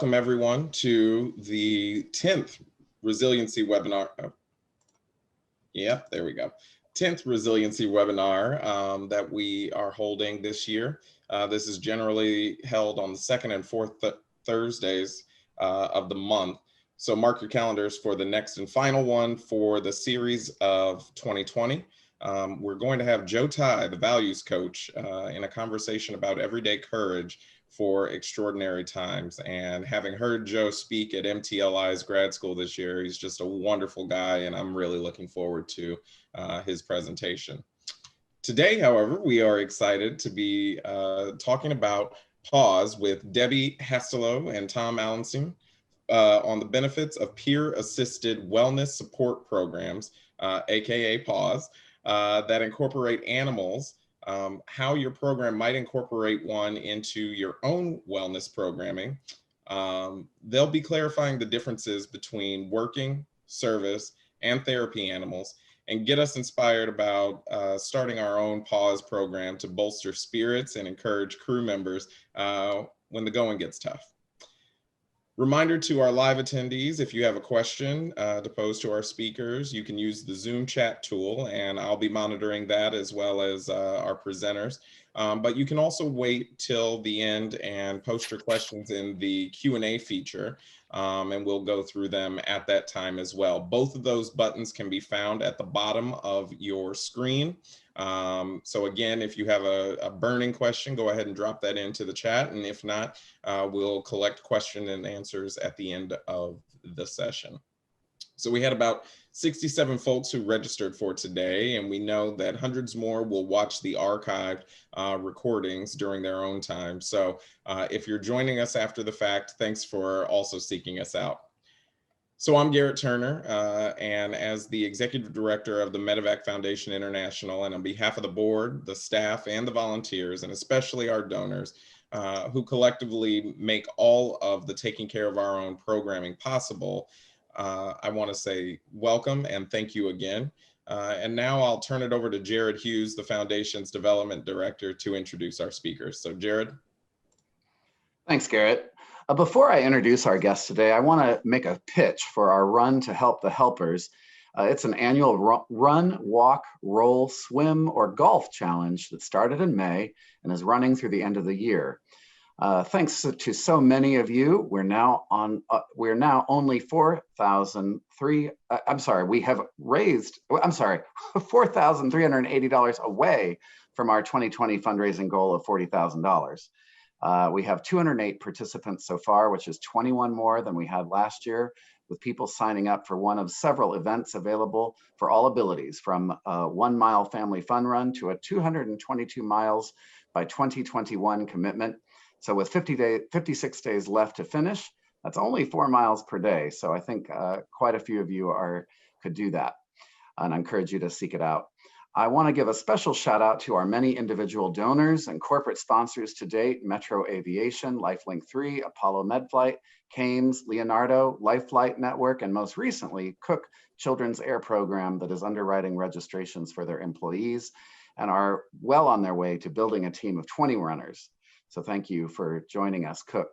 welcome everyone to the 10th Resiliency webinar. Yep, there we go. 10th Resiliency webinar that we are holding this year. This is generally held on the second and fourth Thursdays of the month. So mark your calendars for the next and final one for the series of 2020. We're going to have Joe Ty, the values coach, in a conversation about everyday courage for extraordinary times. And having heard Joe speak at MTLI's grad school this year, he's just a wonderful guy, and I'm really looking forward to his presentation. Today, however, we are excited to be talking about Pause with Debbie Hastelow and Tom Allenstein on the benefits of peer-assisted wellness support programs, aka Pause, that incorporate animals, how your program might incorporate one into your own wellness programming. They'll be clarifying the differences between working, service, and therapy animals, and get us inspired about starting our own Pause program to bolster spirits and encourage crew members when the going gets tough. Reminder to our live attendees, if you have a question to pose to our speakers, you can use the Zoom chat tool, and I'll be monitoring that as well as our presenters. But you can also wait till the end and post your questions in the Q&A feature, and we'll go through them at that time as well. Both of those buttons can be found at the bottom of your screen. So again, if you have a burning question, go ahead and drop that into the chat. And if not, we'll collect question and answers at the end of the session. So we had about 67 folks who registered for today, and we know that hundreds more will watch the archived recordings during their own time. So if you're joining us after the fact, thanks for also seeking us out. So I'm Garrett Turner, and as the Executive Director of the Medevac Foundation International, and on behalf of the board, the staff, and the volunteers, and especially our donors, who collectively make all of the taking care of our own programming possible, I want to say welcome and thank you again. And now I'll turn it over to Jared Hughes, the Foundation's Development Director, to introduce our speakers. So Jared. Thanks, Garrett. Before I introduce our guest today, I want to make a pitch for our Run to Help the Helpers. It's an annual run, walk, roll, swim, or golf challenge that started in May and is running through the end of the year. Thanks to so many of you, we're now only $4,380 away from our 2020 fundraising goal of $40,000. We have 208 participants so far, which is 21 more than we had last year, with people signing up for one of several events available for all abilities, from a 1 mile family fun run to a 222 miles by 2021 commitment. So with 56 days left to finish, that's only 4 miles per day. So I think quite a few of you could do that, and I encourage you to seek it out. I want to give a special shout out to our many individual donors and corporate sponsors to date: Metro Aviation, LifeLink 3, Apollo Medflight, Cames, Leonardo, Life Flight Network, and most recently, Cook Children's Air Program, that is underwriting registrations for their employees and are well on their way to building a team of 20 runners. So thank you for joining us, Cook.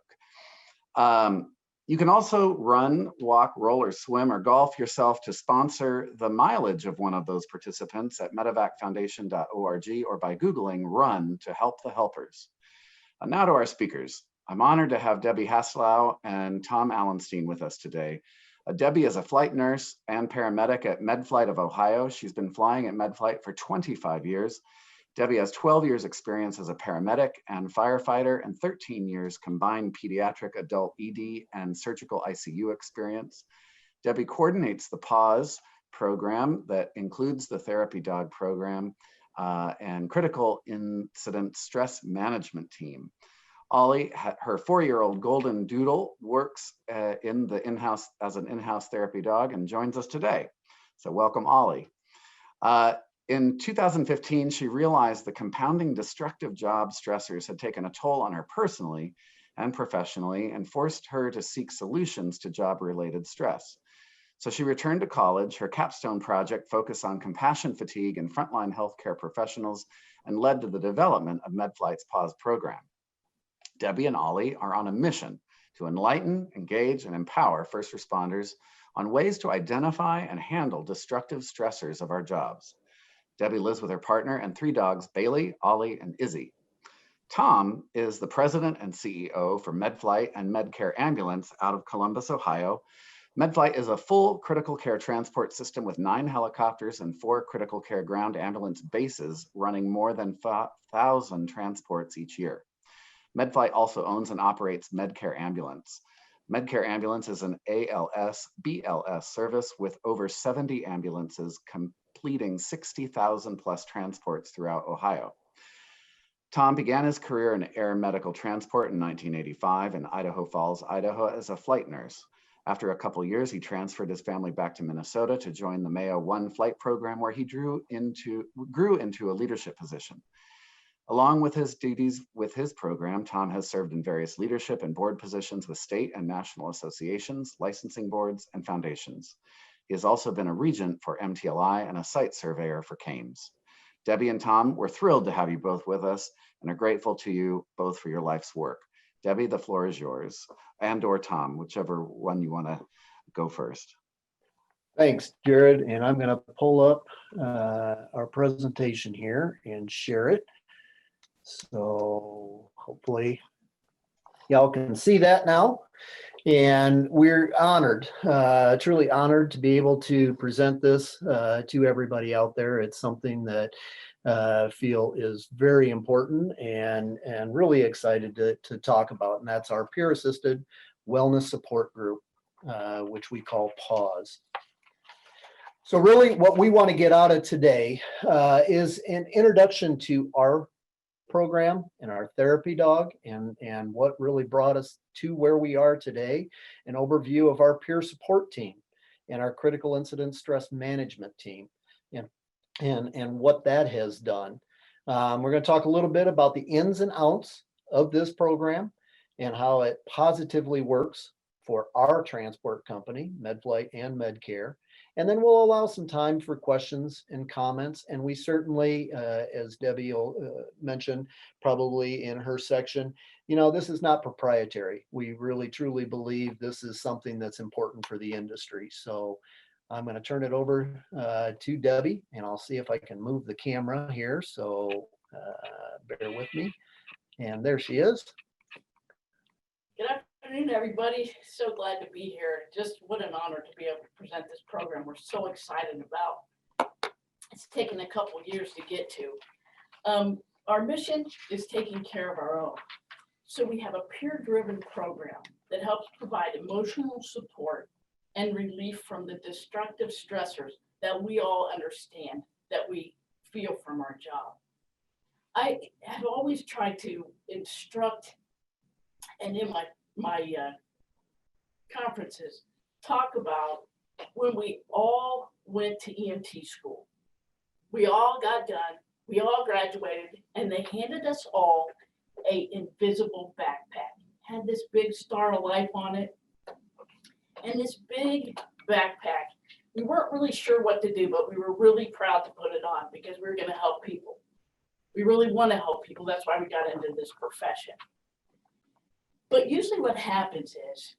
You can also run, walk, roll, or swim, or golf yourself to sponsor the mileage of one of those participants at medevacfoundation.org or by Googling Run to Help the Helpers. Now to our speakers. I'm honored to have Debbie Hastelow and Tom Allenstein with us today. Debbie is a flight nurse and paramedic at Medflight of Ohio. She's been flying at Medflight for 25 years. Debbie has 12 years experience as a paramedic and firefighter and 13 years combined pediatric, adult ED, and surgical ICU experience. Debbie coordinates the Pause program that includes the therapy dog program and critical incident stress management team. Ollie, her 4-year-old golden doodle, works as an in-house therapy dog and joins us today. So welcome, Ollie. In 2015, she realized the compounding destructive job stressors had taken a toll on her personally and professionally and forced her to seek solutions to job-related stress. So she returned to college. Her capstone project focused on compassion fatigue in frontline healthcare professionals and led to the development of Medflight's Pause program. Debbie and Ollie are on a mission to enlighten, engage, and empower first responders on ways to identify and handle destructive stressors of our jobs. Debbie lives with her partner and 3 dogs, Bailey, Ollie, and Izzy. Tom is the president and CEO for MedFlight and Medcare Ambulance out of Columbus, Ohio. MedFlight is a full critical care transport system with 9 helicopters and 4 critical care ground ambulance bases running more than 1,000 transports each year. MedFlight also owns and operates Medcare Ambulance. Medcare Ambulance is an ALS/BLS service with over 70 ambulances completing 60,000 plus transports throughout Ohio. Tom began his career in air medical transport in 1985 in Idaho Falls, Idaho as a flight nurse. After a couple years, he transferred his family back to Minnesota to join the Mayo One flight program, where he grew into a leadership position. Along with his duties with his program, Tom has served in various leadership and board positions with state and national associations, licensing boards, and foundations. He has also been a regent for MTLI and a site surveyor for CAMES. Debbie and Tom, we're thrilled to have you both with us and are grateful to you both for your life's work. Debbie, the floor is yours, and/or Tom, whichever one you want to go first. Thanks, Jared. And I'm going to pull up our presentation here and share it. So hopefully y'all can see that now. And we're honored, truly honored to be able to present this to everybody out there. It's something that I feel is very important and really excited to talk about. And that's our Peer Assisted Wellness Support Group, which we call PAWS. So really what we want to get out of today is an introduction to our program and our therapy dog and what really brought us to where we are today, an overview of our peer support team and our critical incident stress management team and what that has done. We're going to talk a little bit about the ins and outs of this program and how it positively works for our transport company, MedFlight and Medcare. And then we'll allow some time for questions and comments. And we certainly, as Debbie mentioned, probably in her section, you know, this is not proprietary. We really, truly believe this is something that's important for the industry. So I'm going to turn it over to Debbie, and I'll see if I can move the camera here. So bear with me. And there she is. Good afternoon, everybody. So glad to be here. Just what an honor to be able to present this program we're so excited about. It's taken a couple years to get to. Our mission is taking care of our own. So we have a peer-driven program that helps provide emotional support and relief from the destructive stressors that we all understand that we feel from our job. I have always tried to instruct, and in my conferences, talk about when we all went to EMT school. We all got done, we all graduated, and they handed us all a invisible backpack. Had this big star of life on it. And this big backpack, we weren't really sure what to do, but we were really proud to put it on because we were going to help people. We really want to help people. That's why we got into this profession. But usually what happens is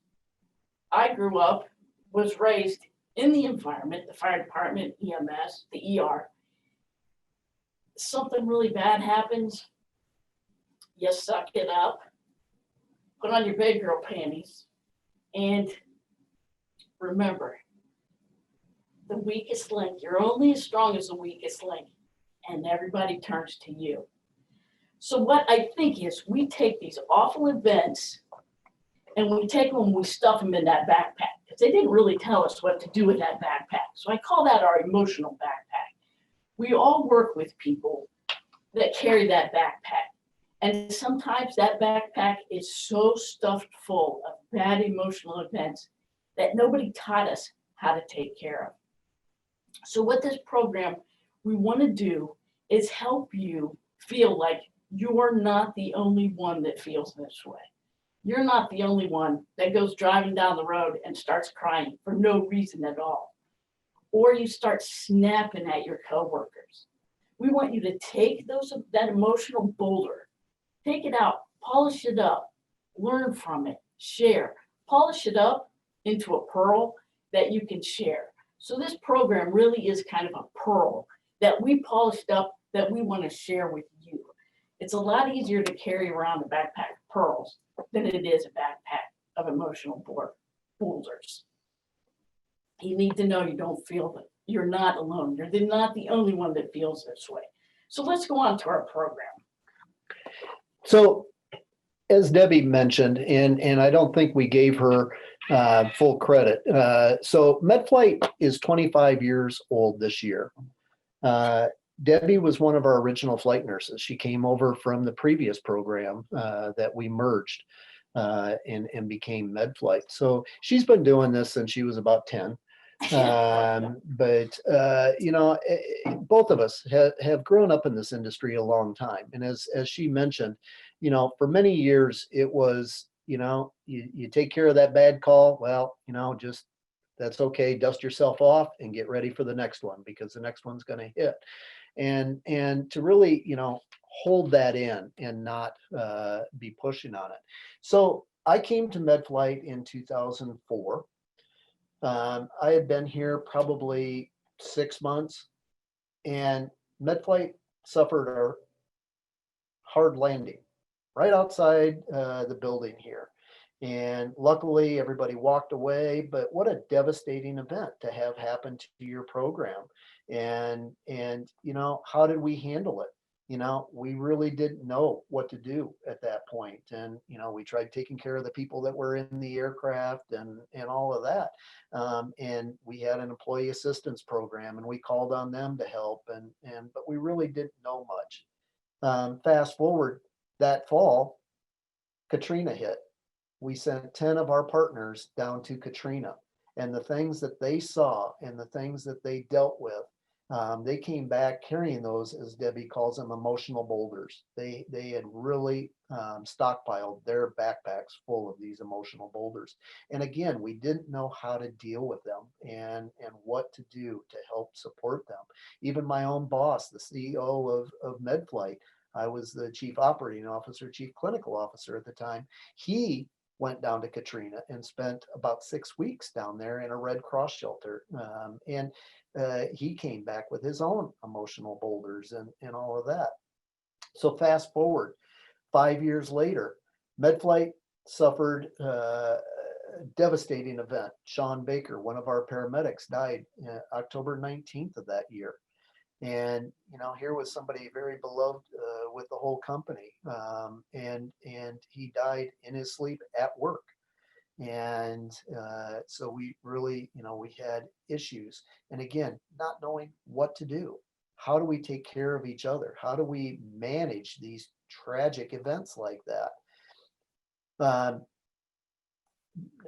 I grew up, was raised in the environment, the fire department, EMS, the ER. Something really bad happens, you suck it up, put on your big girl panties, and remember, the weakest link, you're only as strong as the weakest link, and everybody turns to you. So what I think is we take these awful events and we take them and we stuff them in that backpack because they didn't really tell us what to do with that backpack. So I call that our emotional backpack. We all work with people that carry that backpack. And sometimes that backpack is so stuffed full of bad emotional events that nobody taught us how to take care of. So what this program we want to do is help you feel like you're not the only one that feels this way. You're not the only one that goes driving down the road and starts crying for no reason at all. Or you start snapping at your coworkers. We want you to take that emotional boulder, take it out, polish it up, learn from it, share, polish it up into a pearl that you can share. So this program really is kind of a pearl that we polished up that we want to share with you. It's a lot easier to carry around a backpack of pearls than it is a backpack of emotional boulders. You need to know you don't feel that you're not alone. You're not the only one that feels this way. So let's go on to our program. So as Debbie mentioned, and I don't think we gave her full credit. So MedFlight is 25 years old this year. Debbie was one of our original flight nurses. She came over from the previous program that we merged and became MedFlight. So she's been doing this since she was about 10. But you know, both of us have grown up in this industry a long time. And as she mentioned, you know, for many years it was, you know, you take care of that bad call. Well, you know, just that's okay. Dust yourself off and get ready for the next one, because the next one's going to hit. And to really, you know, hold that in and not be pushing on it. So I came to MedFlight in 2004. I had been here probably 6 months, and MedFlight suffered a hard landing right outside the building here. And luckily everybody walked away, but what a devastating event to have happen to your program. And you know, how did we handle it? You know, we really didn't know what to do at that point. And, you know, we tried taking care of the people that were in the aircraft and all of that. And we had an employee assistance program, and we called on them to help. But we really didn't know much. Fast forward that fall, Katrina hit. We sent 10 of our partners down to Katrina, and the things that they saw and the things that they dealt with, they came back carrying those, as Debbie calls them, emotional boulders. They had really stockpiled their backpacks full of these emotional boulders. And again, we didn't know how to deal with them and what to do to help support them. Even my own boss, the CEO of MedFlight, I was the chief operating officer, chief clinical officer at the time. He went down to Katrina and spent about 6 weeks down there in a Red Cross shelter. And he came back with his own emotional boulders and all of that. So fast forward 5 years later, MedFlight suffered a devastating event. Sean Baker, one of our paramedics, died October 19th of that year. And, you know, here was somebody very beloved with the whole company. And he died in his sleep at work. And so we really, you know, we had issues. And again, not knowing what to do. How do we take care of each other? How do we manage these tragic events like that? It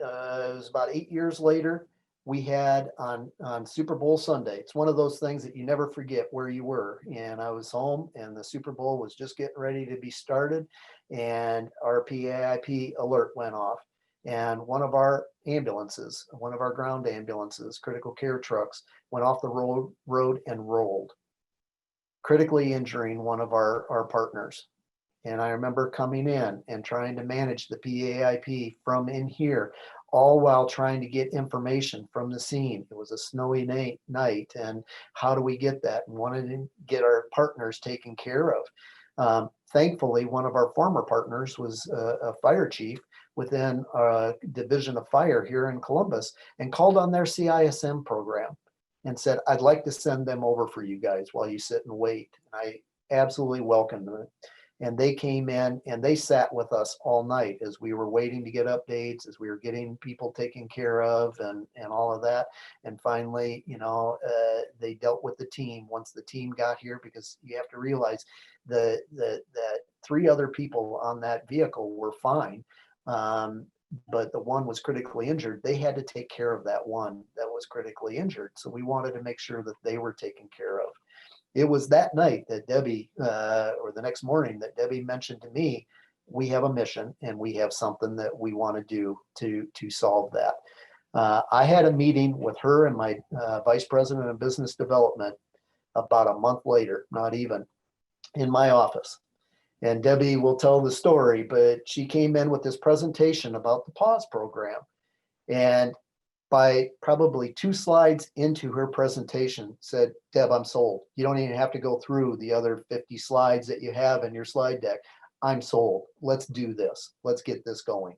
was about 8 years later, we had on Super Bowl Sunday. It's one of those things that you never forget where you were. And I was home, and the Super Bowl was just getting ready to be started, and our PAIP alert went off. And one of our ambulances, one of our ground ambulances, critical care trucks, went off the road and rolled, critically injuring one of our partners. And I remember coming in and trying to manage the PAIP from in here, all while trying to get information from the scene. It was a snowy night, and how do we get that? And wanted to get our partners taken care of. Thankfully, one of our former partners was a fire chief within a division of fire here in Columbus, and called on their CISM program and said, I'd like to send them over for you guys while you sit and wait. And I absolutely welcomed them. And they came in and they sat with us all night as we were waiting to get updates, as we were getting people taken care of and all of that. And finally, you know, they dealt with the team once the team got here, because you have to realize that 3 other people on that vehicle were fine. But the one was critically injured. They had to take care of that one that was critically injured. So we wanted to make sure that they were taken care of. It was that night that Debbie, or the next morning, that Debbie mentioned to me, we have a mission and we have something that we want to do to solve that. I had a meeting with her and my vice president of business development about a month later, not even, in my office. And Debbie will tell the story, but she came in with this presentation about the PAWS program. And by probably 2 slides into her presentation said, Deb, I'm sold. You don't even have to go through the other 50 slides that you have in your slide deck. I'm sold. Let's do this. Let's get this going.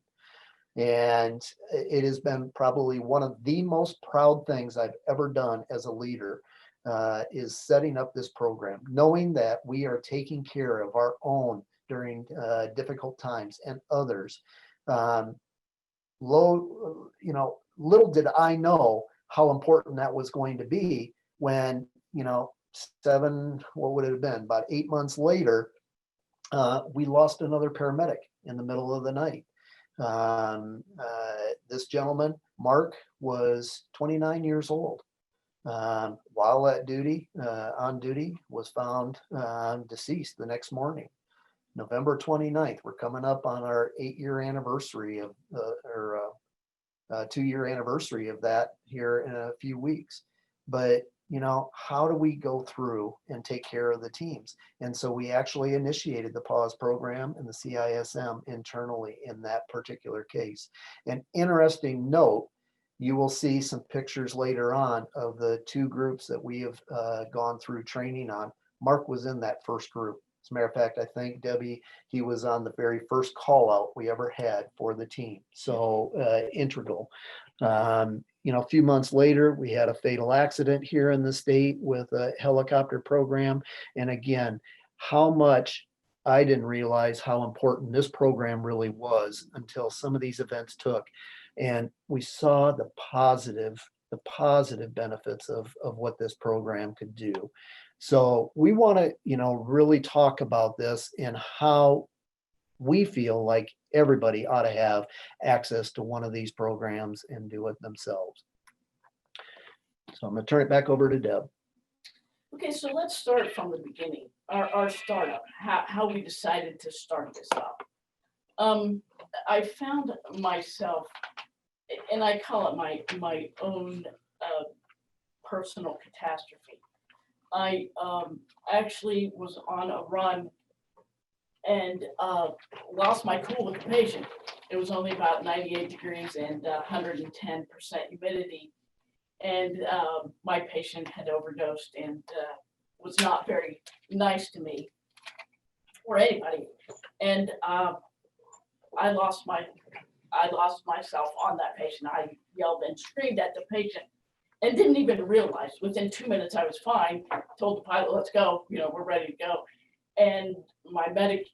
And it has been probably one of the most proud things I've ever done as a leader, is setting up this program, knowing that we are taking care of our own during difficult times and others. Little did I know how important that was going to be when, what would it have been? About 8 months later, we lost another paramedic in the middle of the night. This gentleman, Mark, was 29 years old. While on duty, was found deceased the next morning. November 29th, we're coming up on our 8-year anniversary of, 2-year anniversary of that here in a few weeks. But, how do we go through and take care of the teams? And so we actually initiated the PAWS program and the CISM internally in that particular case. An interesting note, you will see some pictures later on of the 2 groups that we have gone through training on. Mark was in that first group. As a matter of fact, I think, Debbie, he was on the very first call out we ever had for the team. So integral. A few months later, we had a fatal accident here in the state with a helicopter program. And again, how much I didn't realize how important this program really was until some of these events took. And we saw the positive benefits of what this program could do. So we want to, really talk about this and how we feel like everybody ought to have access to one of these programs and do it themselves. So I'm going to turn it back over to Deb. Okay, so let's start from the beginning. Our startup, how we decided to start this up. I found myself, and I call it my own personal catastrophe. I actually was on a run and lost my cool with the patient. It was only about 98 degrees and 110% humidity. And my patient had overdosed and was not very nice to me or anybody. And I lost myself on that patient. I yelled and screamed at the patient and didn't even realize. Within 2 minutes, I was fine. Told the pilot, let's go. We're ready to go. And my medic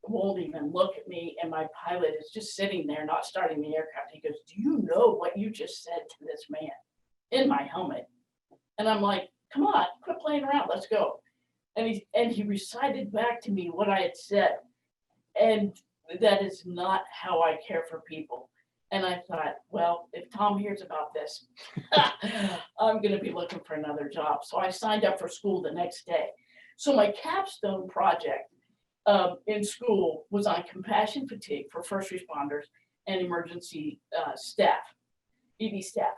won't even look at me. And my pilot is just sitting there, not starting the aircraft. He goes, do you know what you just said to this man in my helmet? And I'm like, come on, quit playing around. Let's go. And he recited back to me what I had said. And that is not how I care for people. And I thought, well, if Tom hears about this, I'm going to be looking for another job. So I signed up for school the next day. So my capstone project in school was on compassion fatigue for first responders and emergency staff, ED staff.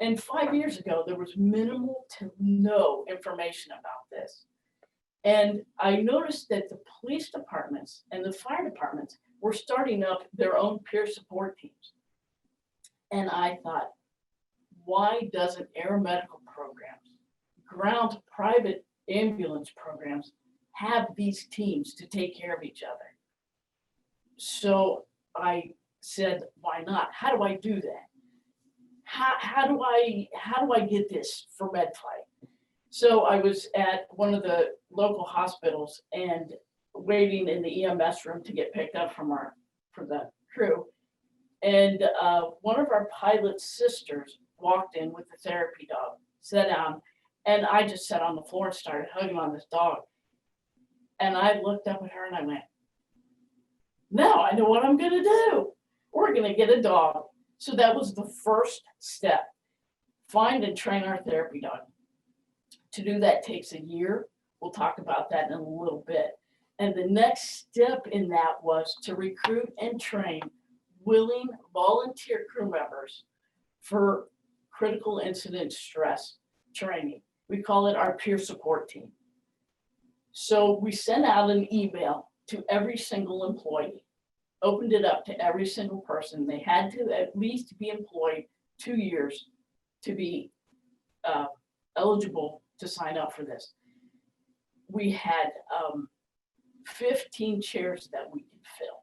And 5 years ago, there was minimal to no information about this. And I noticed that the police departments and the fire departments were starting up their own peer support teams. And I thought, why doesn't aeromedical programs, ground private ambulance programs have these teams to take care of each other? So I said, why not? How do I do that? How do I get this for MedFlight? So I was at one of the local hospitals and waiting in the EMS room to get picked up from the crew. And one of our pilot's sisters walked in with the therapy dog, sat down, and I just sat on the floor and started hugging on this dog. And I looked up at her and I went, now I know what I'm gonna do. We're gonna get a dog. So that was the first step. Find and train our therapy dog. To do that takes a year. We'll talk about that in a little bit. And the next step in that was to recruit and train willing volunteer crew members for critical incident stress training. We call it our peer support team. So we sent out an email to every single employee, opened it up to every single person. They had to at least be employed 2 years to be eligible to sign up for this. We had 15 chairs that we could fill.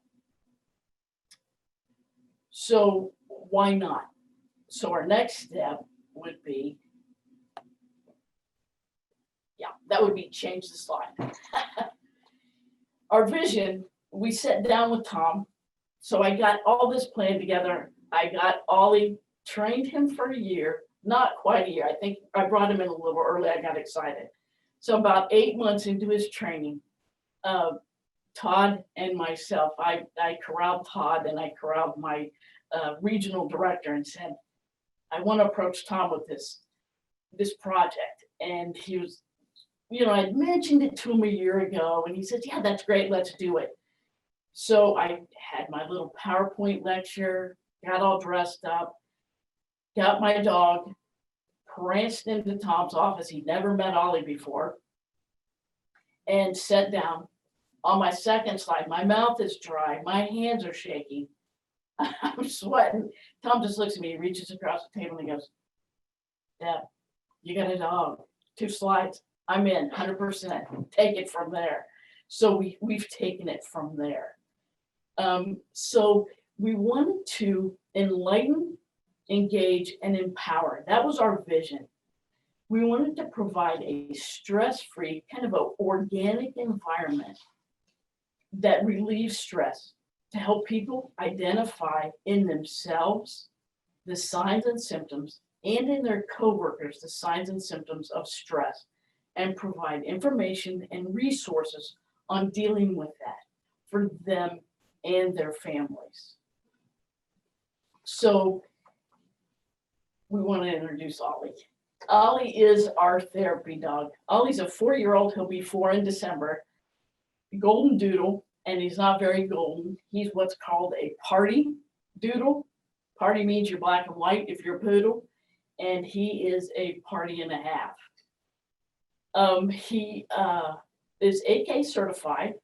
So why not? So our next step would be, that would be change the slide. Our vision, we sat down with Tom. So I got all this plan together. I got Ollie, trained him for a year, not quite a year. I think I brought him in a little early. I got excited. So about 8 months into his training, Todd and myself, I corralled Todd and I corralled my regional director and said, I want to approach Tom with this project. And he was, I'd mentioned it to him a year ago and he said, yeah, that's great. Let's do it. So I had my little PowerPoint lecture, got all dressed up, got my dog, pranced into Tom's office. He'd never met Ollie before, and sat down. On my second slide, my mouth is dry, my hands are shaking, I'm sweating. Tom just looks at me, he reaches across the table and he goes, Deb, you got a dog, 2 slides, I'm in 100%, take it from there. So we've taken it from there. So we wanted to enlighten, engage, and empower. That was our vision. We wanted to provide a stress-free, kind of an organic environment that relieves stress, to help people identify in themselves the signs and symptoms, and in their coworkers the signs and symptoms of stress, and provide information and resources on dealing with that for them and their families. So we want to introduce Ollie. Ollie is our therapy dog. Ollie's a 4-year-old. He'll be 4 in December. Golden doodle, and he's not very golden. He's what's called a party doodle. Party means you're black and white if you're a poodle, and he is a party and a half. He is AK certified,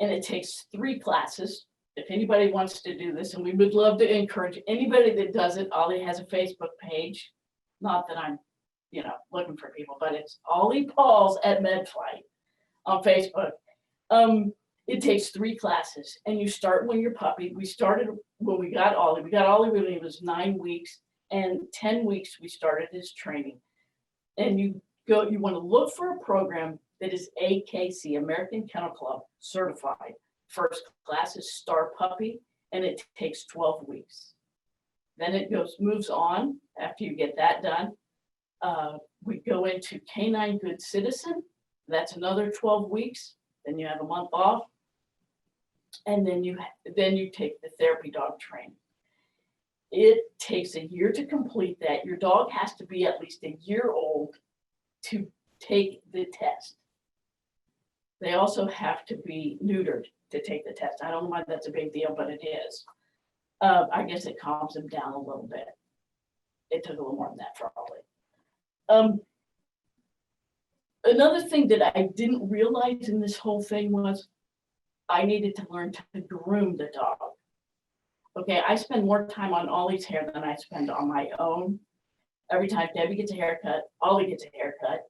and it takes 3 classes. If anybody wants to do this, and we would love to encourage anybody that does it. Ollie has a Facebook page. Not that I'm, looking for people, but it's Ollie Pauls at MedFlight on Facebook. It takes 3 classes, and you start when you're puppy. We started when we got Ollie. We got Ollie when he was 9 weeks, and 10 weeks we started his training. And you want to look for a program that is AKC, American Kennel Club certified. First class is Star Puppy, and it takes 12 weeks. Then it moves on after you get that done. We go into Canine Good Citizen. That's another 12 weeks. Then you have a month off. And then you take the therapy dog training. It takes a year to complete that. Your dog has to be at least a year old to take the test. They also have to be neutered to take the test. I don't know why that's a big deal, but it is. I guess it calms them down a little bit. It took a little more than that for Ollie. Another thing that I didn't realize in this whole thing was I needed to learn to groom the dog. Okay, I spend more time on Ollie's hair than I spend on my own. Every time Debbie gets a haircut, Ollie gets a haircut.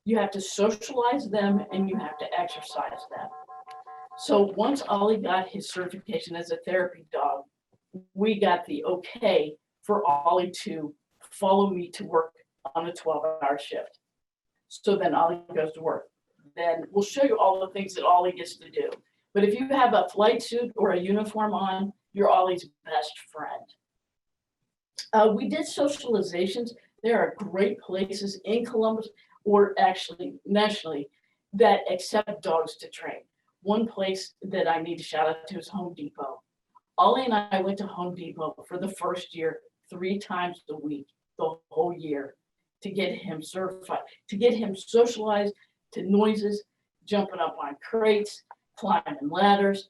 You have to socialize them and you have to exercise them. So once Ollie got his certification as a therapy dog, we got the okay for Ollie to follow me to work on a 12-hour shift. So then Ollie goes to work. Then we'll show you all the things that Ollie gets to do. But if you have a flight suit or a uniform on, you're Ollie's best friend. We did socializations. There are great places in Columbus, or actually nationally, that accept dogs to train. One place that I need to shout out to is Home Depot. Ollie and I went to Home Depot for the first year 3 times a week, the whole year, to get him certified, to get him socialized to noises, jumping up on crates, climbing ladders.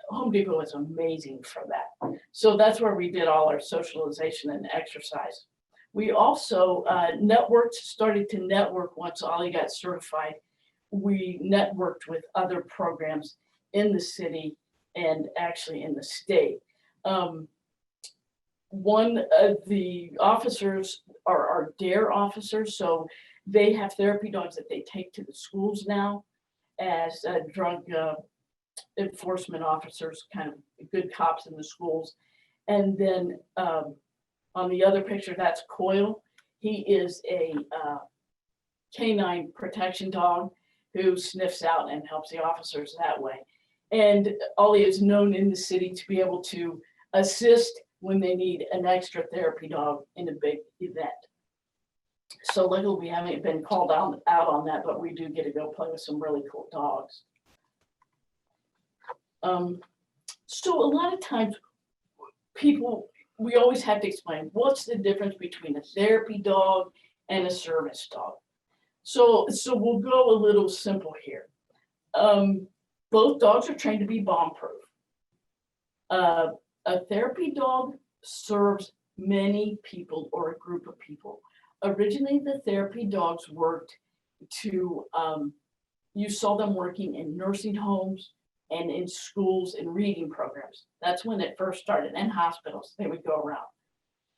Home Depot is amazing for that. So that's where we did all our socialization and exercise. We also started to network once Ollie got certified. We networked with other programs in the city and actually in the state. One of the officers are DARE officers, so they have therapy dogs that they take to the schools now as drug enforcement officers, kind of good cops in the schools. And then on the other picture, that's Coil. He is a canine protection dog who sniffs out and helps the officers that way. And Ollie is known in the city to be able to assist when they need an extra therapy dog in a big event. So luckily we haven't been called out on that, but we do get to go play with some really cool dogs. So a lot of times we always have to explain what's the difference between a therapy dog and a service dog. So we'll go a little simple here. Both dogs are trained to be bomb-proof. A therapy dog serves many people or a group of people. Originally, the therapy dogs worked to, you saw them working in nursing homes and in schools and reading programs. That's when it first started, and hospitals, they would go around.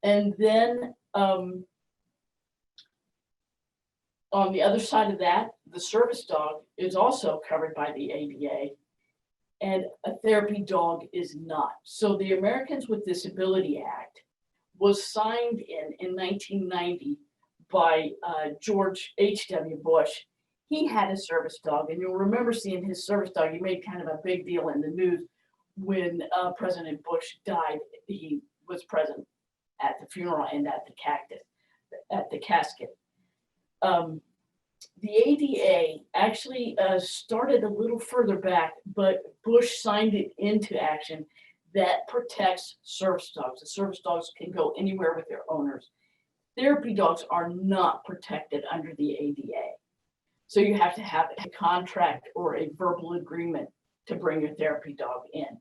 And then on the other side of that, the service dog is also covered by the ADA, and a therapy dog is not. So the Americans with Disability Act was signed in 1990 by George H.W. Bush. He had a service dog, and you'll remember seeing his service dog. He made kind of a big deal in the news when President Bush died. He was present at the funeral and at the casket. The ADA actually started a little further back, but Bush signed it into action that protects service dogs. The service dogs can go anywhere with their owners. Therapy dogs are not protected under the ADA. So you have to have a contract or a verbal agreement to bring your therapy dog in.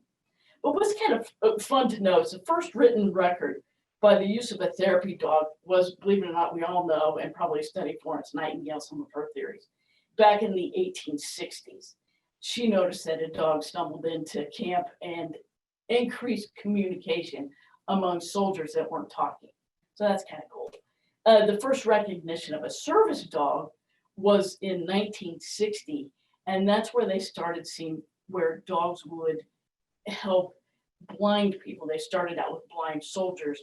But what's kind of fun to know is the first written record by the use of a therapy dog was, believe it or not, we all know and probably studied Florence Nightingale, some of her theories, back in the 1860s. She noticed that a dog stumbled into camp and increased communication among soldiers that weren't talking. So that's kind of cool. The first recognition of a service dog was in 1960, and that's where they started seeing where dogs would help blind people. They started out with blind soldiers,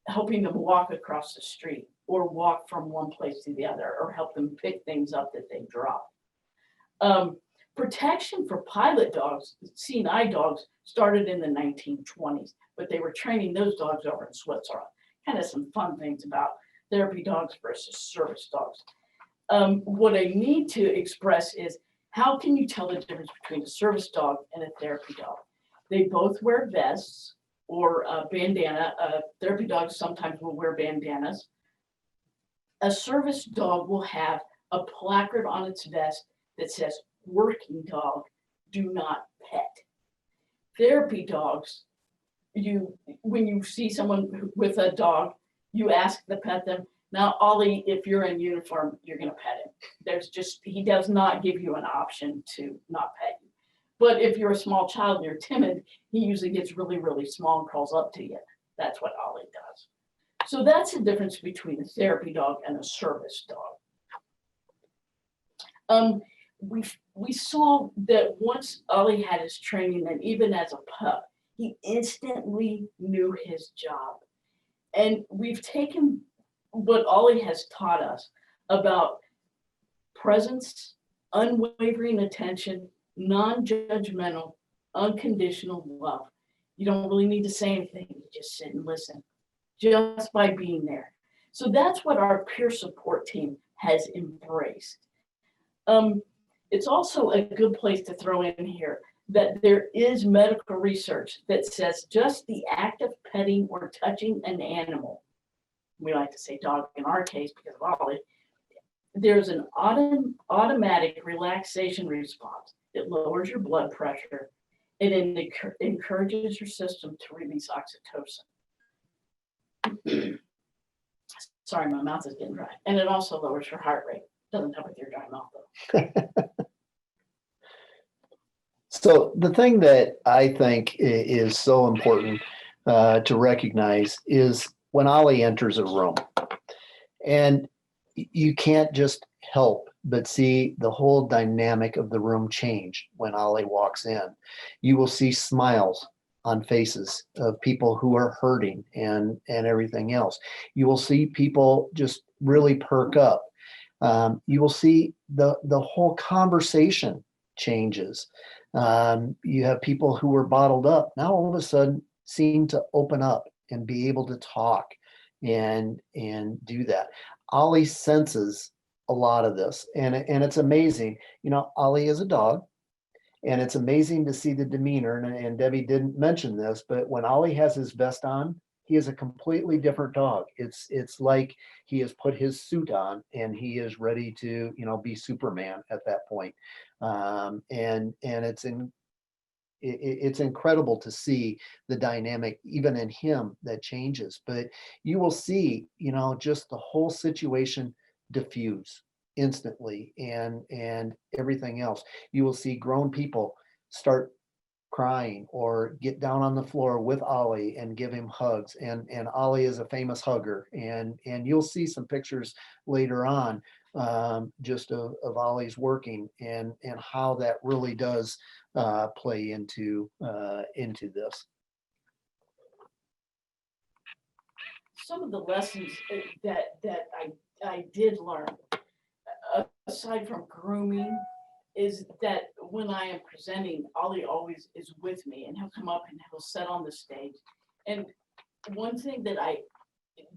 helping them walk across the street or walk from one place to the other, or help them pick things up that they drop. Protection for pilot dogs, seeing eye dogs, started in the 1920s, but they were training those dogs over in Switzerland. Kind of some fun things about therapy dogs versus service dogs. What I need to express is, how can you tell the difference between a service dog and a therapy dog? They both wear vests or a bandana. Therapy dogs sometimes will wear bandanas. A service dog will have a placard on its vest that says, "Working dog, do not pet." Therapy dogs, when you see someone with a dog, you ask to pet them. Now, Ollie, if you're in uniform, you're going to pet him. He does not give you an option to not pet you. But if you're a small child and you're timid, he usually gets really, really small and crawls up to you. That's what Ollie does. So that's the difference between a therapy dog and a service dog. We saw that once Ollie had his training, and even as a pup, he instantly knew his job. And we've taken what Ollie has taught us about presence, unwavering attention, non-judgmental, unconditional love. You don't really need to say anything, you just sit and listen, just by being there. So that's what our peer support team has embraced. It's also a good place to throw in here that there is medical research that says just the act of petting or touching an animal, we like to say dog in our case because of Ollie, there's an automatic relaxation response. It lowers your blood pressure, and it encourages your system to release oxytocin. Sorry, my mouth is getting dry. And it also lowers your heart rate. Doesn't help with your dry mouth though. So the thing that I think is so important to recognize is when Ollie enters a room, and you can't just help but see the whole dynamic of the room change when Ollie walks in. You will see smiles on faces of people who are hurting and everything else. You will see people just really perk up. You will see the whole conversation changes. You have people who were bottled up now all of a sudden seem to open up and be able to talk and do that. Ollie senses a lot of this, and it's amazing. You know, Ollie is a dog, and it's amazing to see the demeanor. And Debbie didn't mention this, but when Ollie has his vest on, he is a completely different dog. It's like he has put his suit on and he is ready to, you know, be Superman at that point. And it's incredible to see the dynamic even in him that changes. But you will see, you know, just the whole situation diffuse instantly, and everything else. You will see grown people start crying or get down on the floor with Ollie and give him hugs. And Ollie is a famous hugger. And you'll see some pictures later on, just of Ollie's working and how that really does play into this. Some of the lessons that I did learn, aside from grooming, is that when I am presenting, Ollie always is with me, and he'll come up and he'll sit on the stage. And one thing that I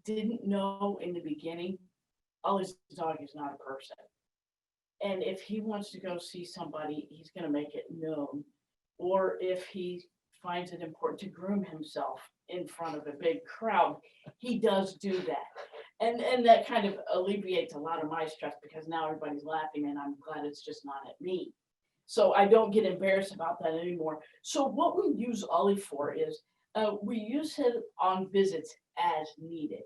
didn't know in the beginning, Ollie's dog is not a person. And if he wants to go see somebody, he's going to make it known. Or if he finds it important to groom himself in front of a big crowd, he does do that. And that kind of alleviates a lot of my stress, because now everybody's laughing and I'm glad it's just not at me. So I don't get embarrassed about that anymore. So what we use Ollie for is we use him on visits as needed.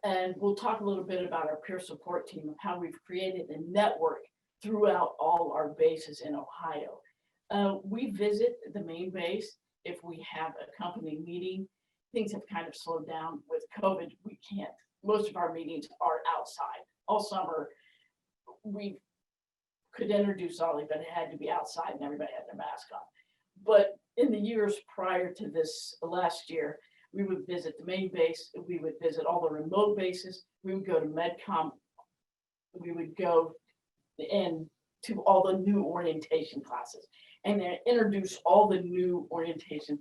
And we'll talk a little bit about our peer support team of how we've created a network throughout all our bases in Ohio. We visit the main base if we have a company meeting. Things have kind of slowed down with COVID. We can't, most of our meetings are outside. All summer, we could introduce Ollie, but it had to be outside and everybody had their mask on. But in the years prior to this last year, we would visit the main base, we would visit all the remote bases, we would go to MedCom, we would go and to all the new orientation classes, and then introduce all the new orientation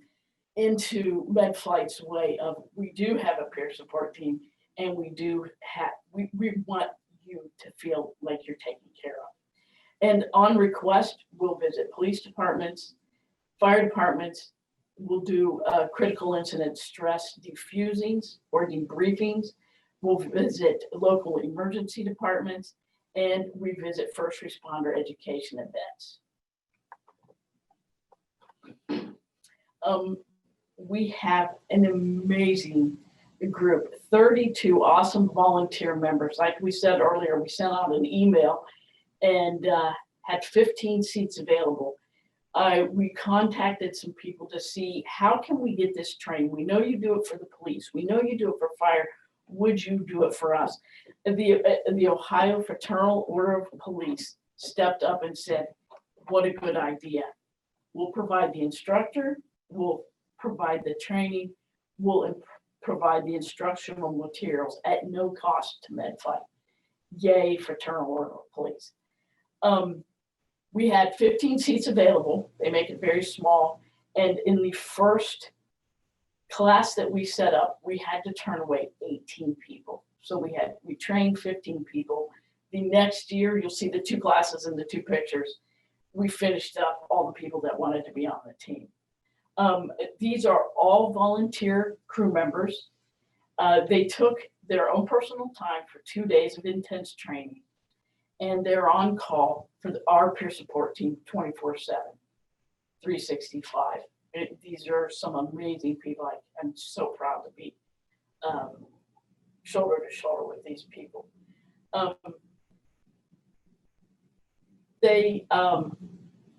into MedFlight's way of, we do have a peer support team, and we do have, we want you to feel like you're taken care of. And on request, we'll visit police departments, fire departments. We'll do critical incident stress defusings or debriefings. We'll visit local emergency departments, and we visit first responder education events. We have an amazing group, 32 awesome volunteer members. Like we said earlier, we sent out an email and had 15 seats available. We contacted some people to see how can we get this trained. We know you do it for the police. We know you do it for fire. Would you do it for us? The Ohio Fraternal Order of Police stepped up and said, what a good idea. We'll provide the instructor, we'll provide the training, we'll provide the instructional materials at no cost to MedFlight. Yay, Fraternal Order of Police. We had 15 seats available. They make it very small. And in the first class that we set up, we had to turn away 18 people. So we trained 15 people. The next year, you'll see the two classes in the two pictures. We finished up all the people that wanted to be on the team. These are all volunteer crew members. They took their own personal time for 2 days of intense training, and they're on call for our peer support team 24/7, 365. These are some amazing people. I'm so proud to be shoulder to shoulder with these people. They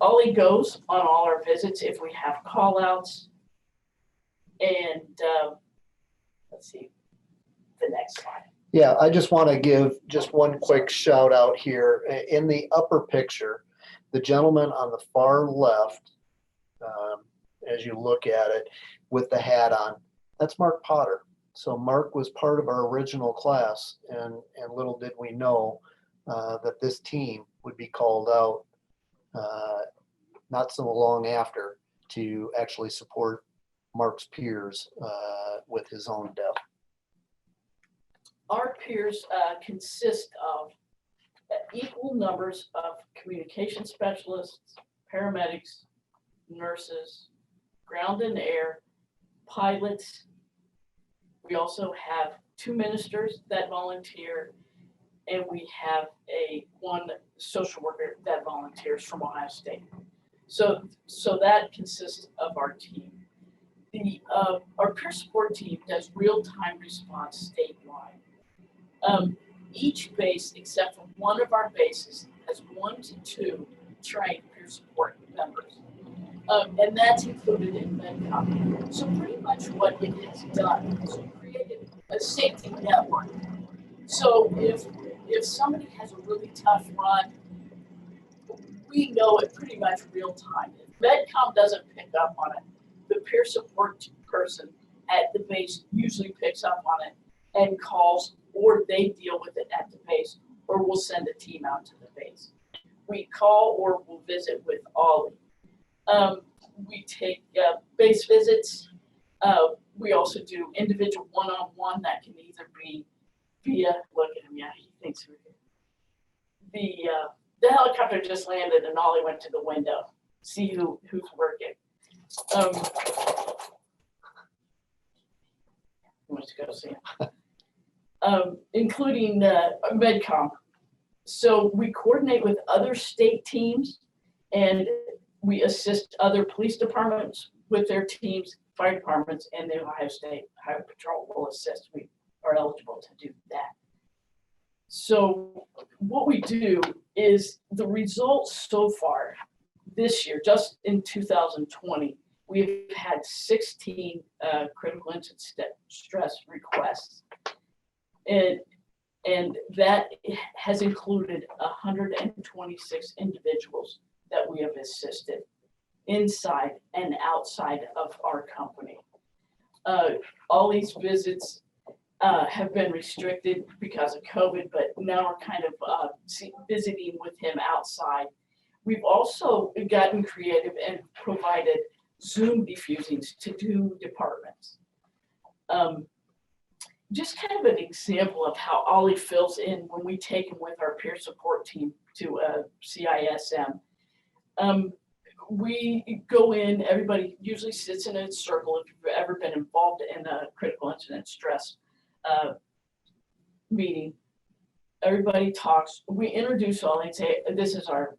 Ollie goes on all our visits if we have call outs. And let's see, the next slide. Yeah, I just want to give just one quick shout out here. In the upper picture, the gentleman on the far left, as you look at it with the hat on, that's Mark Potter. So Mark was part of our original class, and little did we know that this team would be called out not so long after to actually support Mark's peers with his own death. Our peers consist of equal numbers of communication specialists, paramedics, nurses, ground and air, pilots. We also have 2 ministers that volunteer, and we have one social worker that volunteers from Ohio State. So that consists of our team. Our peer support team does real-time response statewide. Each base, except for one of our bases, has 1 to 2 trained peer support members. And that's included in MedCom. So pretty much what it has done is created a safety network. So if somebody has a really tough run, we know it pretty much real time. If MedCom doesn't pick up on it, the peer support person at the base usually picks up on it and calls, or they deal with it at the base, or we'll send a team out to the base. We call or we'll visit with Ollie. We take base visits. We also do individual one-on-one that can either be via, look at him, yeah, he thinks we're here. The helicopter just landed and Ollie went to the window, see who's working. Who wants to go see him? Including MedCom. So we coordinate with other state teams, and we assist other police departments with their teams, fire departments, and the Ohio State Highway Patrol will assist. We are eligible to do that. So what we do is the results so far this year, just in 2020, we've had 16 critical incident stress requests. And that has included 126 individuals that we have assisted inside and outside of our company. All these visits have been restricted because of COVID, but now we're kind of visiting with him outside. We've also gotten creative and provided Zoom defusings to 2 departments. Just kind of an example of how Ollie fills in when we take him with our peer support team to CISM. We go in, everybody usually sits in a circle. If you've ever been involved in a critical incident stress meeting, everybody talks. We introduce Ollie and say, this is our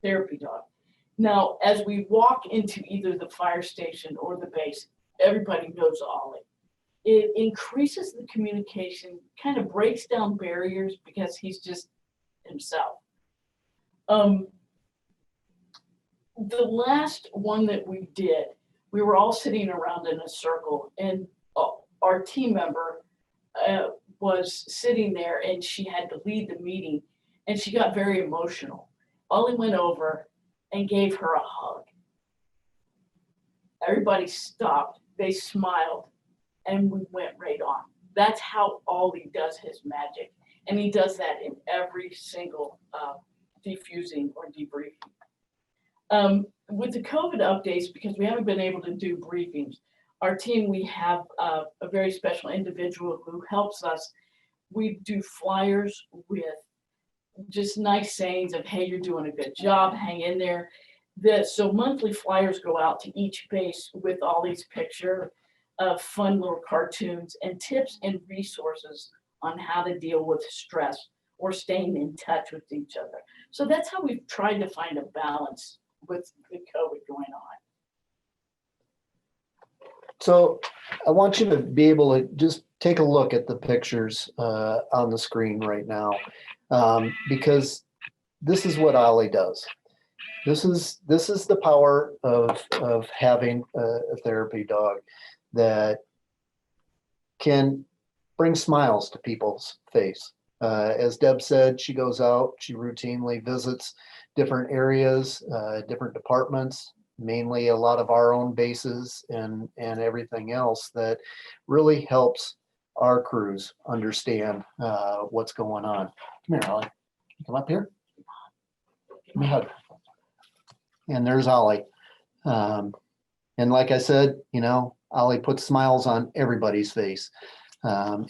therapy dog. Now, as we walk into either the fire station or the base, everybody knows Ollie. It increases the communication, kind of breaks down barriers because he's just himself. The last one that we did, we were all sitting around in a circle, and our team member was sitting there, and she had to lead the meeting, and she got very emotional. Ollie went over and gave her a hug. Everybody stopped, they smiled, and we went right on. That's how Ollie does his magic. And he does that in every single defusing or debriefing. With the COVID updates, because we haven't been able to do briefings, our team, we have a very special individual who helps us. We do flyers with just nice sayings of, hey, you're doing a good job, hang in there. So monthly flyers go out to each base with all these pictures of fun little cartoons and tips and resources on how to deal with stress or staying in touch with each other. So that's how we've tried to find a balance with the COVID going on. So I want you to be able to just take a look at the pictures on the screen right now, because this is what Ollie does. This is the power of having a therapy dog that can bring smiles to people's face. As Deb said, she goes out, she routinely visits different areas, different departments, mainly a lot of our own bases and everything else that really helps our crews understand what's going on. Come here, Ollie. Come up here. Give me a hug. And there's Ollie. And like I said, you know, Ollie puts smiles on everybody's face,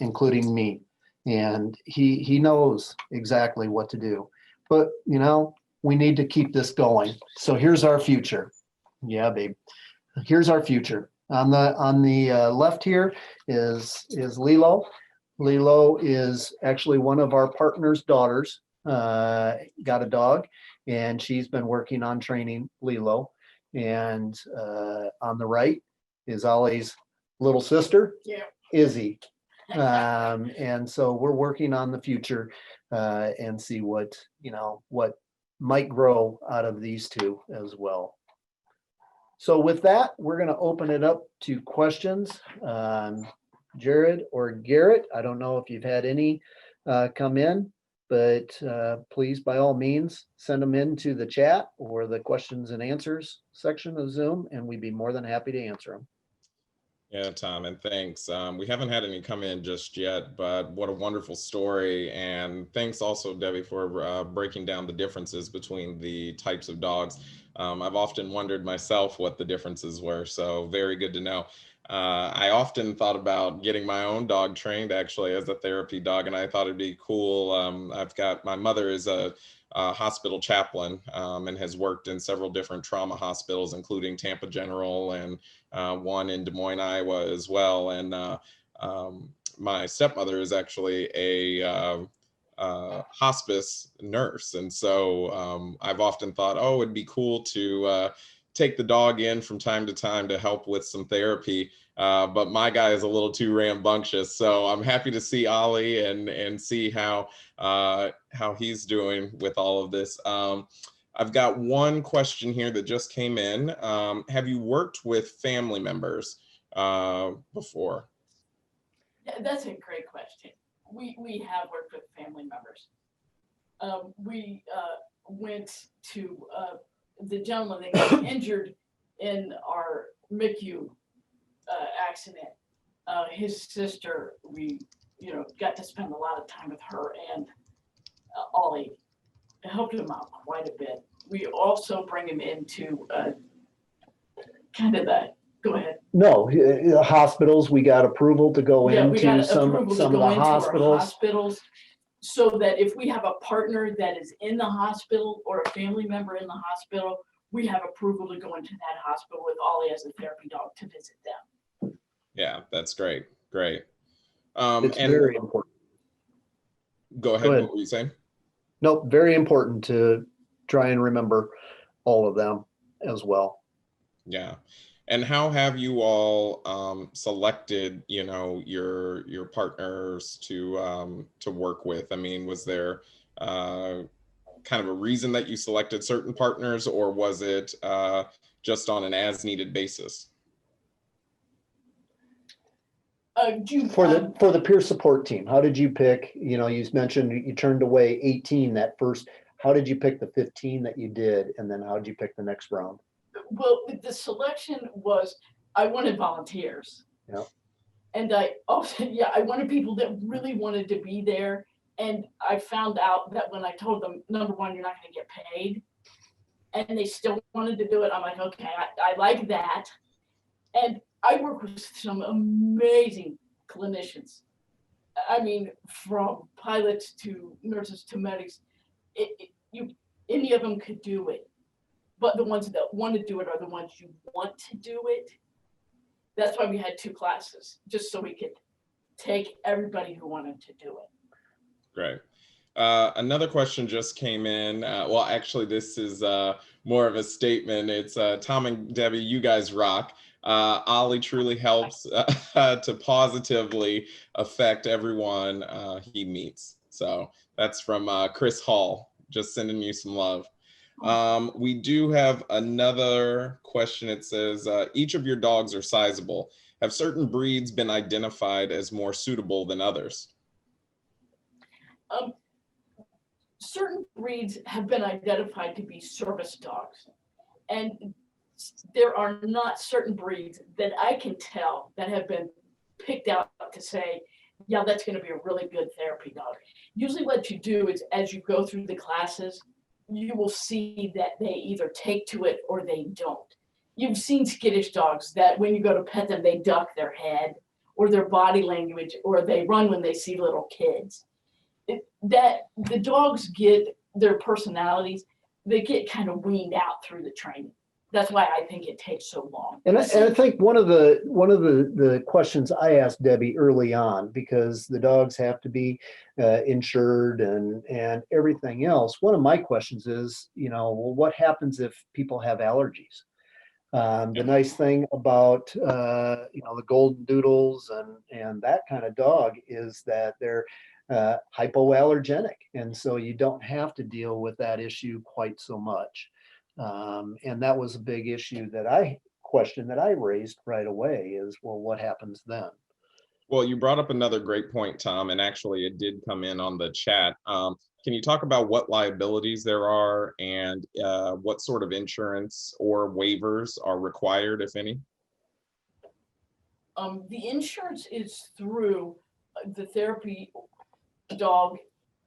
including me. And he knows exactly what to do. But, you know, we need to keep this going. So here's our future. Yeah, babe. Here's our future. On the left here is Lilo. Lilo is actually one of our partner's daughters. Got a dog, and she's been working on training Lilo. And on the right is Ollie's little sister, Yeah. Izzy. And so we're working on the future and see what might grow out of these two as well. So with that, we're going to open it up to questions. Jared or Garrett, I don't know if you've had any come in, but please, by all means, send them into the chat or the questions and answers section of Zoom, and we'd be more than happy to answer them. Yeah, Tom, and thanks. We haven't had any come in just yet, but what a wonderful story. And thanks also, Debbie, for breaking down the differences between the types of dogs. I've often wondered myself what the differences were, so very good to know. I often thought about getting my own dog trained actually as a therapy dog, and I thought it'd be cool. My mother is a hospital chaplain and has worked in several different trauma hospitals, including Tampa General and one in Des Moines, Iowa as well. And my stepmother is actually a hospice nurse. And so I've often thought, oh, it'd be cool to take the dog in from time to time to help with some therapy. But my guy is a little too rambunctious. So I'm happy to see Ollie and see how he's doing with all of this. I've got one question here that just came in. Have you worked with family members before? That's a great question. We have worked with family members. We went to the gentleman that got injured in our MICU accident. His sister, we got to spend a lot of time with her, and Ollie helped him out quite a bit. We also bring him into kind of that. Go ahead. No, hospitals, we got approval to go Yeah, we got into some approval of to the go into our hospitals. hospitals, so that if we have a partner that is in the hospital or a family member in the hospital, we have approval to go into that hospital with Ollie as a therapy dog to visit them. Yeah, that's great. Great. It's and very important. go ahead. Go ahead. What were you saying? Nope, very important to try and remember all of them as well. Yeah. And how have you all selected, your partners to work with? I mean, was there kind of a reason that you selected certain partners, or was it just on an as-needed basis? For the peer support team, how did you pick? You mentioned you turned away 18 that first. How did you pick the 15 that you did, and then how did you pick the next round? Well, the selection was, I wanted volunteers. Yeah. And I wanted people that really wanted to be there. And I found out that when I told them, number one, you're not going to get paid, and they still wanted to do it, I'm like, okay, I like that. And I work with some amazing clinicians. I mean, from pilots to nurses to medics, any of them could do it. But the ones that want to do it are the ones you want to do it. That's why we had 2 classes, just so we could take everybody who wanted to do it. Great. Another question just came in. Well, actually, this is more of a statement. It's Tom and Debbie, you guys rock. Ollie truly helps to positively affect everyone he meets. So that's from Chris Hall, just sending you some love. We do have another question. It says, each of your dogs are sizable. Have certain breeds been identified as more suitable than others? Certain breeds have been identified to be service dogs. And there are not certain breeds that I can tell that have been picked out to say, yeah, that's going to be a really good therapy dog. Usually what you do is as you go through the classes, you will see that they either take to it or they don't. You've seen skittish dogs that when you go to pet them, they duck their head or their body language, or they run when they see little kids. That the dogs get their personalities, they get kind of weaned out through the training. That's why I think it takes so long. And I think one of the questions I asked Debbie early on, because the dogs have to be insured and everything else. One of my questions is, well, what happens if people have allergies? The nice thing about the golden doodles and that kind of dog is that they're hypoallergenic, and so you don't have to deal with that issue quite so much. And that was a big issue that I raised right away is, well, what happens then? Well, you brought up another great point, Tom, and actually it did come in on the chat. Can you talk about what liabilities there are and what sort of insurance or waivers are required, if any? The insurance is through the therapy dog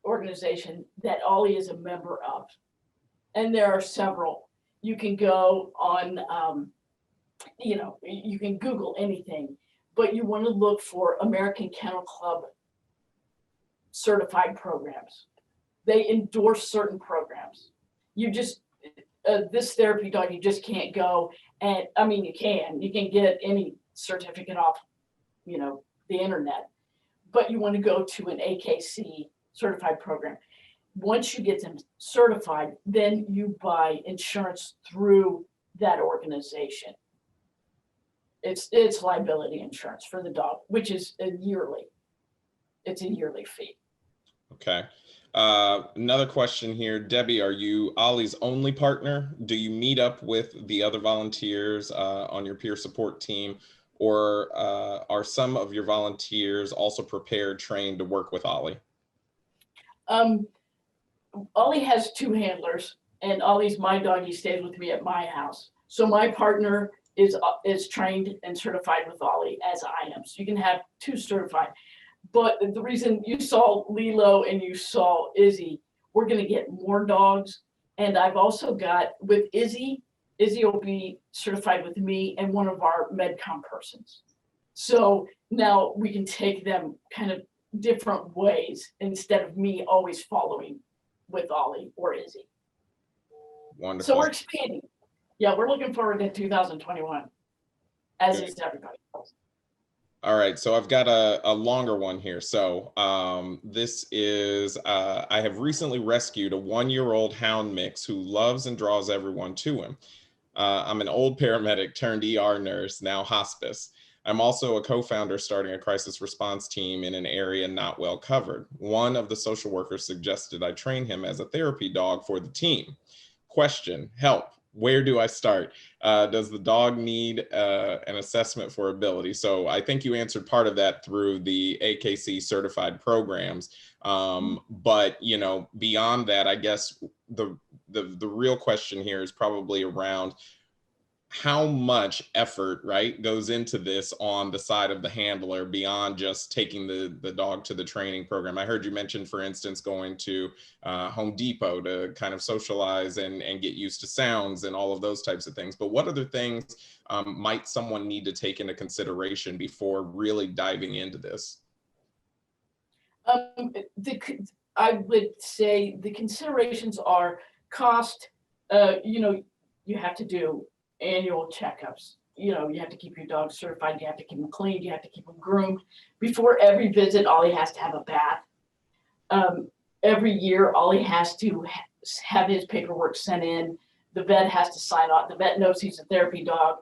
organization that Ollie is a member of. And there are several. You can go on, you can Google anything, but you want to look for American Kennel Club certified programs. They endorse certain programs. You just, this therapy dog, you just can't go and, you can get any certificate off, the internet, but you want to go to an AKC certified program. Once you get them certified, then you buy insurance through that organization. It's liability insurance for the dog, which is a yearly fee. Okay. Another question here. Debbie, are you Ollie's only partner? Do you meet up with the other volunteers on your peer support team, or are some of your volunteers also prepared, trained to work with Ollie? Ollie has 2 handlers, and Ollie's my dog. He stays with me at my house. So my partner is trained and certified with Ollie as I am. So you can have 2 certified. But the reason you saw Lilo and you saw Izzy, we're going to get more dogs. And I've also got with Izzy will be certified with me and one of our MedCom persons. So now we can take them kind of different ways instead of me always following with Ollie or Izzy. Wonderful. So we're expanding. Yeah, we're looking forward to 2021, as is everybody else. All right, so I've got a longer one here. So this is, I have recently rescued a 1-year-old hound mix who loves and draws everyone to him. I'm an old paramedic turned ER nurse, now hospice. I'm also a co-founder starting a crisis response team in an area not well covered. One of the social workers suggested I train him as a therapy dog for the team. Question, help. Where do I start? Does the dog need an assessment for ability? So I think you answered part of that through the AKC certified programs. But beyond that, I guess the real question here is probably around how much effort, right, goes into this on the side of the handler beyond just taking the dog to the training program. I heard you mention, for instance, going to Home Depot to kind of socialize and get used to sounds and all of those types of things. But what other things might someone need to take into consideration before really diving into this? I would say the considerations are cost. You have to do annual checkups. You have to keep your dog certified. You have to keep them clean. You have to keep them groomed. Before every visit, Ollie has to have a bath. Every year, Ollie has to have his paperwork sent in. The vet has to sign off. The vet knows he's a therapy dog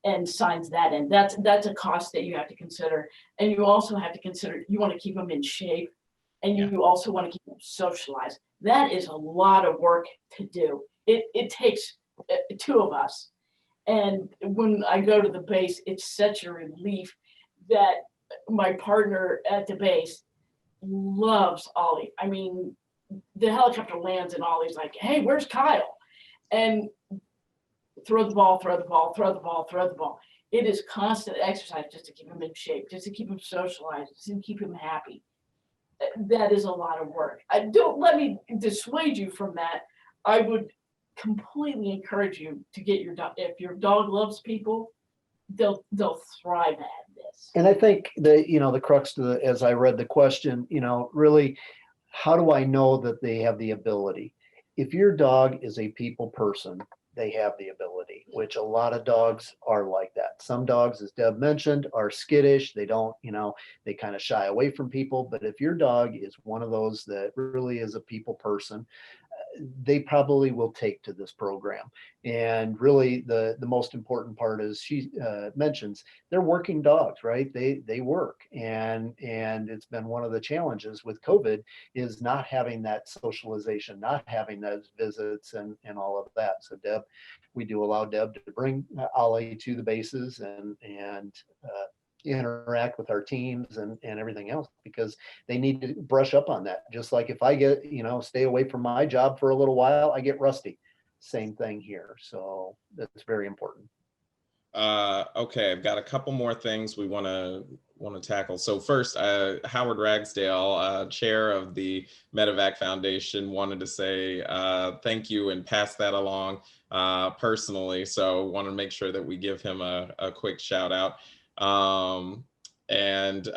and signs that in. That's a cost that you have to consider. And you also have to consider, you want to keep them in shape, and you also want to keep them socialized. That is a lot of work to do. It takes two of us. And when I go to the base, it's such a relief that my partner at the base loves Ollie. I mean, the helicopter lands and Ollie's like, hey, where's Kyle? And throw the ball, throw the ball, throw the ball, throw the ball. It is constant exercise just to keep him in shape, just to keep him socialized, just to keep him happy. That is a lot of work. Don't let me dissuade you from that. I would completely encourage you to get your dog. If your dog loves people, they'll thrive at this. And I think the crux to as I read the question, really, how do I know that they have the ability? If your dog is a people person, they have the ability, which a lot of dogs are like that. Some dogs, as Deb mentioned, are skittish. They don't, they kind of shy away from people. But if your dog is one of those that really is a people person, they probably will take to this program. And really the most important part is she mentions they're working dogs, right? They work. And it's been one of the challenges with COVID is not having that socialization, not having those visits and all of that. So Deb, we do allow Deb to bring Ollie to the bases and interact with our teams and everything else, because they need to brush up on that. Just like if I get, stay away from my job for a little while, I get rusty. Same thing here. So that's very important. Okay, I've got a couple more things we want to tackle. So first, Howard Ragsdale, chair of the Medevac Foundation, wanted to say thank you and pass that along personally. So want to make sure that we give him a quick shout out. And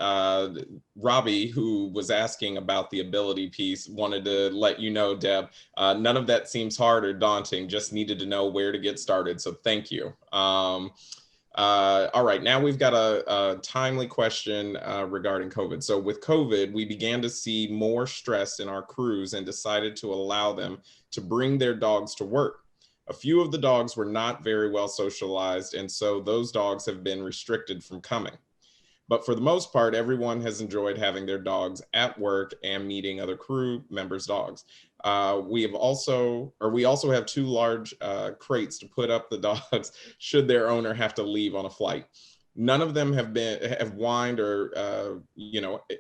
Robbie, who was asking about the ability piece, wanted to let you know, Deb, none of that seems hard or daunting, just needed to know where to get started. So thank you. All right, now we've got a timely question regarding COVID. So with COVID, we began to see more stress in our crews and decided to allow them to bring their dogs to work. A few of the dogs were not very well socialized, and so those dogs have been restricted from coming. But for the most part, everyone has enjoyed having their dogs at work and meeting other crew members' dogs. We also have 2 large crates to put up the dogs should their owner have to leave on a flight. None of them have whined or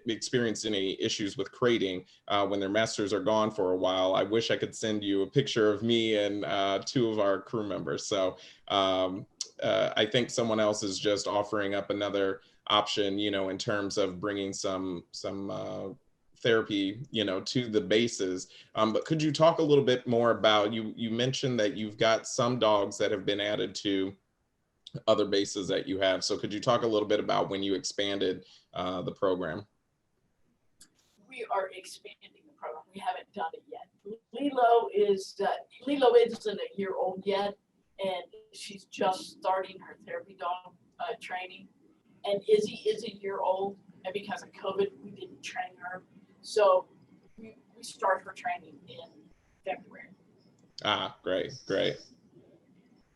experienced any issues with crating when their masters are gone for a while. I wish I could send you a picture of me and 2 of our crew members. So I think someone else is just offering up another option, in terms of bringing some therapy, to the bases. But could you talk a little bit more about, you mentioned that you've got some dogs that have been added to other bases that you have. So could you talk a little bit about when you expanded the program? We are expanding the program. We haven't done it yet. Lilo isn't a year old yet, and she's just starting her therapy dog training. And Izzy is a year old, and because of COVID, we didn't train her. So we start her training in February. Ah, great.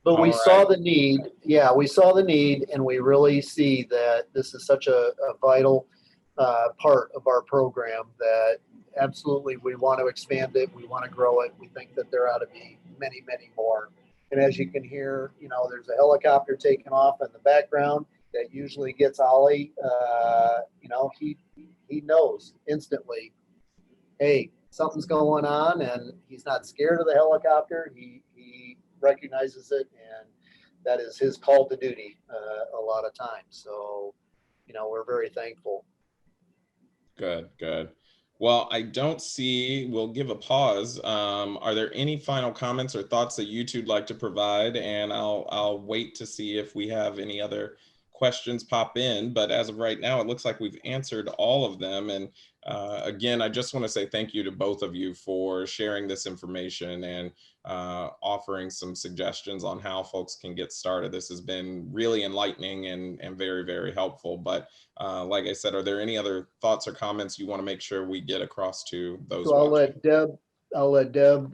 But we All saw right. the need. Yeah, we saw the need, and we really see that this is such a vital part of our program that absolutely we want to expand it. We want to grow it. We think that there ought to be many, many more. And as you can hear, there's a helicopter taking off in the background that usually gets Ollie. He knows instantly, hey, something's going on, and he's not scared of the helicopter. He recognizes it, and that is his call to duty a lot of times. So, we're very thankful. Good. Well, I don't see, we'll give a pause. Are there any final comments or thoughts that you two'd like to provide? And I'll wait to see if we have any other questions pop in. But as of right now, it looks like we've answered all of them. And again, I just want to say thank you to both of you for sharing this information and offering some suggestions on how folks can get started. This has been really enlightening and very, very helpful. But like I said, are there any other thoughts or comments you want to make sure we get across to those? So I'll let Deb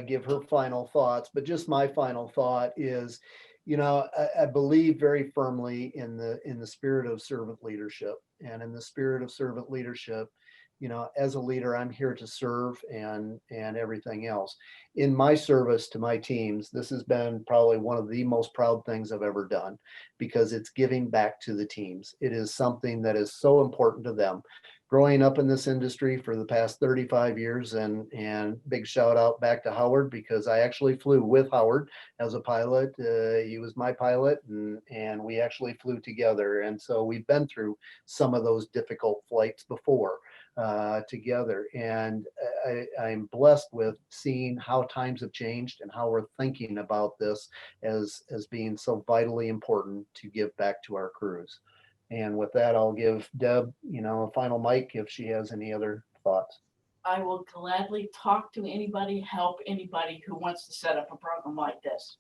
give her final thoughts, but just my final thought is, I believe very firmly in the spirit of servant leadership, and in the spirit of servant leadership, you know, as a leader, I'm here to serve and everything else. In my service to my teams, this has been probably one of the most proud things I've ever done because it's giving back to the teams. It is something that is so important to them. Growing up in this industry for the past 35 years, and big shout out back to Howard because I actually flew with Howard as a pilot. He was my pilot, and we actually flew together. And so we've been through some of those difficult flights before together. And I'm blessed with seeing how times have changed and how we're thinking about this as being so vitally important to give back to our crews. And with that, I'll give Deb, you know, a final mic if she has any other thoughts. I will gladly talk to anybody, help anybody who wants to set up a program like this.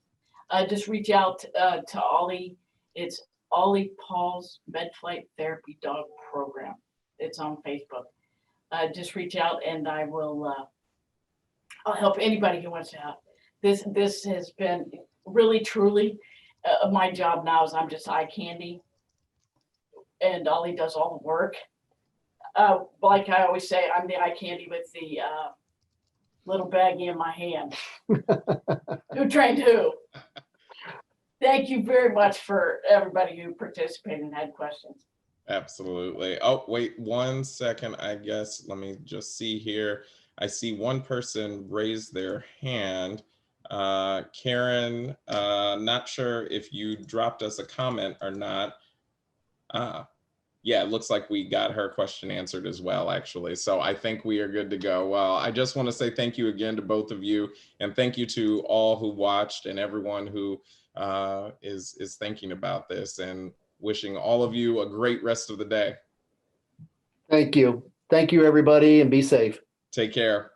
Just reach out to Ollie. It's Ollie Paul's Med-Flight Therapy Dog Program. It's on Facebook. Just reach out and I will, I'll help anybody who wants to help. This has been really, truly, my job now is I'm just eye candy. And Ollie does all the work. Like I always say, I'm the eye candy with the little baggie in my hand. Who trained who? Thank you very much for everybody who participated and had questions. Absolutely. Oh, wait 1 second, I guess. Let me just see here. I see one person raise their hand. Karen, not sure if you dropped us a comment or not. Yeah, it looks like we got her question answered as well, actually. So I think we are good to go. Well, I just want to say thank you again to both of you, and thank you to all who watched and everyone who is thinking about this, and wishing all of you a great rest of the day. Thank you. Thank you, everybody, and be safe. Take care.